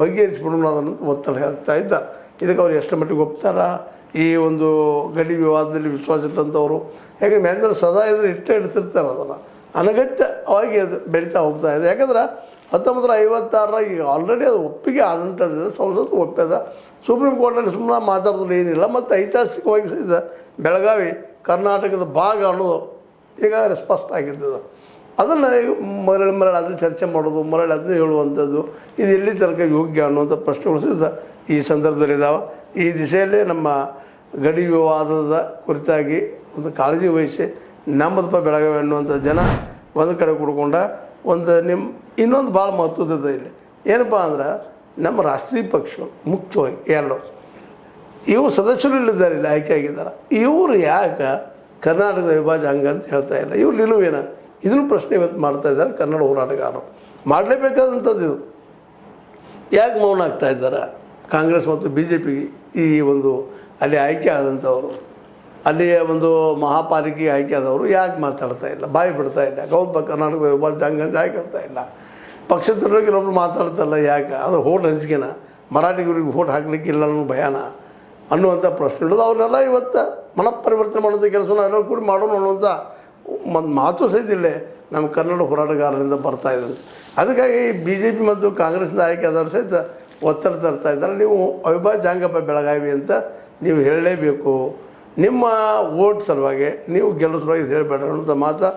ಬಗೆಹರಿಸ್ಬಿಡೋಣ ಅದನ್ನು ಒತ್ತಡ ಹಾಕ್ತಾ ಇದ್ದಾರೆ. ಇದಕ್ಕೆ ಅವ್ರು ಎಷ್ಟು ಮಟ್ಟಿಗೆ ಒಪ್ತಾರ ಈ ಒಂದು ಗಡಿ ವಿವಾದದಲ್ಲಿ ವಿಶ್ವಾಸ ಇಟ್ಟಂಥವ್ರು? ಯಾಕಂದ್ರೆ ಮೇಂದ್ರೆ ಸದಾ ಇದ್ರೆ ಇಡ್ತಿರ್ತಾರೆ ಅದನ್ನು, ಅನಗತ್ಯವಾಗಿ ಅದು ಬೆಳೀತಾ ಹೋಗ್ತಾ ಇದೆ. ಯಾಕಂದ್ರೆ 1956 ಈಗ ಆಲ್ರೆಡಿ ಅದು ಒಪ್ಪಿಗೆ ಆದಂಥದ್ದು, ಸಂಸತ್ತು ಒಪ್ಪ್ಯದ. ಸುಪ್ರೀಂ ಕೋರ್ಟಲ್ಲಿ ಸುಮ್ಮನೆ ಮಾತಾಡೋದು ಏನಿಲ್ಲ. ಮತ್ತು ಐತಿಹಾಸಿಕವಾಗಿ ಸಹಿತ ಬೆಳಗಾವಿ ಕರ್ನಾಟಕದ ಭಾಗ ಅನ್ನೋದು ಈಗಾಗಲೇ ಸ್ಪಷ್ಟ ಆಗಿದ್ದದು. ಅದನ್ನು ಮರಳಿ ಅದನ್ನು ಚರ್ಚೆ ಮಾಡೋದು, ಮರಳಿ ಅದನ್ನೇ ಹೇಳುವಂಥದ್ದು, ಇದು ಎಲ್ಲಿ ತನಕ ಯೋಗ್ಯ ಅನ್ನುವಂಥ ಪ್ರಶ್ನೆಗಳು ಸಹಿತ ಈ ಸಂದರ್ಭದಲ್ಲಿ ಇದ್ದಾವೆ. ಈ ದಿಶೆಯಲ್ಲೇ ನಮ್ಮ ಗಡಿ ವಿವಾದದ ಕುರಿತಾಗಿ ಒಂದು ಕಾಳಜಿ ವಹಿಸಿ ನಮ್ಮದಪ್ಪ ಬೆಳಗಾವಿ ಅನ್ನುವಂಥ ಜನ ಒಂದು ಕಡೆ ಕೂಡ್ಕೊಂಡ ಇನ್ನೊಂದು ಭಾಳ ಮಹತ್ವದ ಇಲ್ಲಿ ಏನಪ್ಪ ಅಂದ್ರೆ, ನಮ್ಮ ರಾಷ್ಟ್ರೀಯ ಪಕ್ಷಗಳು ಮುಖ್ಯವಾಗಿ ಎರಡು ಇವು ಸದಸ್ಯರು ಇಲ್ಲಿದ್ದಾರೆ, ಇಲ್ಲಿ ಆಯ್ಕೆ ಆಗಿದ್ದಾರೆ. ಇವರು ಯಾಕೆ ಕರ್ನಾಟಕದ ವಿಭಾಜನೆ ಹಂಗಂತ ಹೇಳ್ತಾ ಇಲ್ಲ? ಇವ್ರು ನಿಲುವೇನ? ಇದನ್ನು ಪ್ರಶ್ನೆ ಇವತ್ತು ಮಾಡ್ತಾ ಇದ್ದಾರೆ ಕನ್ನಡ ಹೋರಾಟಗಾರರು. ಮಾಡಲೇಬೇಕಾದಂಥದ್ದು ಇದು. ಯಾಕೆ ಮೌನ ಆಗ್ತಾ ಇದ್ದಾರೆ? ಕಾಂಗ್ರೆಸ್ ಮತ್ತು BJP ಈ ಒಂದು ಅಲ್ಲಿ ಆಯ್ಕೆ ಆದಂಥವರು, ಅಲ್ಲಿಯ ಒಂದು ಮಹಾಪಾಲಿಕೆ ಆಯ್ಕೆ ಆದವರು ಯಾಕೆ ಮಾತಾಡ್ತಾ ಇಲ್ಲ, ಬಾಯಿ ಬಿಡ್ತಾ ಇಲ್ಲ? ಹೌದು ಕರ್ನಾಟಕದ ವಿಭಾಜನೆ ಹಂಗಂತ ಯಾಕೆ ಹೇಳ್ತಾ ಇಲ್ಲ? ಪಕ್ಷದವ್ರಿಗೆ ಕೆಲವೊಬ್ರು ಮಾತಾಡ್ತಲ್ಲ, ಯಾಕೆ? ಅದ್ರ ಓಟ್ ಹಂಚಿಕೆನ, ಮರಾಠಿಗರಿಗೆ ಓಟ್ ಹಾಕ್ಲಿಕ್ಕಿಲ್ಲ ಅನ್ನೋ ಭಯಾನ ಅನ್ನುವಂಥ ಪ್ರಶ್ನೆ ಇಡೋದು. ಅವನ್ನೆಲ್ಲ ಇವತ್ತು ಮನಃಪರಿವರ್ತನೆ ಮಾಡುವಂಥ ಕೆಲಸನ ಎಲ್ಲರೂ ಕೂಡಿ ಮಾಡೋಣ ಅನ್ನುವಂಥ ಒಂದು ಮಾತು ಸಹಿತ ಇಲ್ಲೇ ನಮ್ಮ ಕನ್ನಡ ಹೋರಾಟಗಾರರಿಂದ ಬರ್ತಾ ಇದೆ. ಅದಕ್ಕಾಗಿ BJP ಮತ್ತು ಕಾಂಗ್ರೆಸ್ನಿಂದ ಆಯ್ಕೆ ಆದವರು ಸಹಿತ ಒತ್ತಡ ತರ್ತಾ ಇದ್ದಾರೆ. ನೀವು ಅವಿಭಾಜ್ಯ ಹಂಗಪ್ಪ ಬೆಳಗಾವಿ ಅಂತ ನೀವು ಹೇಳಲೇಬೇಕು, ನಿಮ್ಮ ಓಟ್ ಸಲುವಾಗಿ ನೀವು ಗೆಲ್ಲೋ ಸಲುವಾಗಿ ಹೇಳಬೇಡ ಅನ್ನೋಂಥ ಮಾತು.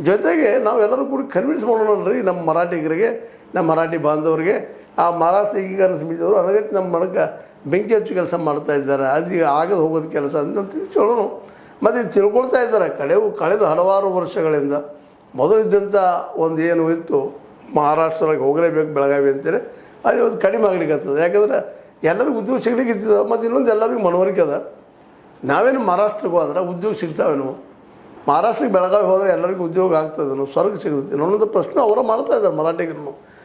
ಜೊತೆಗೆ ನಾವೆಲ್ಲರೂ ಕೂಡ ಕನ್ವಿನ್ಸ್ ಮಾಡೋಣಲ್ರಿ ನಮ್ಮ ಮರಾಠಿಗರಿಗೆ, ನಮ್ಮ ಮರಾಠಿ ಬಾಂಧವರಿಗೆ. ಆ ಮಹಾರಾಷ್ಟ್ರ ಏಕೀಕರಣ ಸಮಿತಿಯವರು ಅನಗತ್ಯ ನಮ್ಮ ಮನಕ್ಕೆ ಬೆಂಕಿ ಹಚ್ಚು ಕೆಲಸ ಮಾಡ್ತಾ ಇದ್ದಾರೆ. ಅದೀಗ ಆಗದು ಹೋಗೋದು ಕೆಲಸ ಅಂತ ತಿಳಿಸೋಣ. ಮತ್ತು ಇದು ತಿಳ್ಕೊಳ್ತಾ ಇದ್ದಾರೆ ಕಳೆದ ಹಲವಾರು ವರ್ಷಗಳಿಂದ. ಮೊದಲಿದ್ದಂಥ ಒಂದು ಏನು ಇತ್ತು, ಮಹಾರಾಷ್ಟ್ರದಾಗ ಹೋಗಲೇಬೇಕು ಬೆಳಗಾವಿ ಅಂತೇಳಿ, ಅದು ಇವತ್ತು ಕಡಿಮೆ ಆಗ್ಲಿಕ್ಕೆ ಆಗ್ತದೆ. ಯಾಕಂದ್ರೆ ಎಲ್ಲರಿಗೂ ಉದ್ಯೋಗ ಸಿಗ್ಲಿಕ್ಕೆ ಇರ್ತದೆ. ಮತ್ತು ಇನ್ನೊಂದು ಎಲ್ಲರಿಗೂ ಮನವರಿಕೆ ಅದ, ನಾವೇನು ಮಹಾರಾಷ್ಟ್ರಕ್ಕೆ ಹೋದ್ರೆ ಉದ್ಯೋಗ ಸಿಗ್ತಾವೇನು, ಮಹಾರಾಷ್ಟ್ರಕ್ಕೆ ಬೆಳಗಾವಿ ಹೋದರೆ ಎಲ್ಲರಿಗೂ ಉದ್ಯೋಗ ಆಗ್ತದೇನೋ, ಸ್ವರ್ಗ ಸಿಗ್ತದೆ ಅನ್ನೋಂಥ ಪ್ರಶ್ನೆ ಅವರ ಮಾಡ್ತಾ ಇದ್ದಾರೆ ಮರಾಠಿಗರನ್ನು.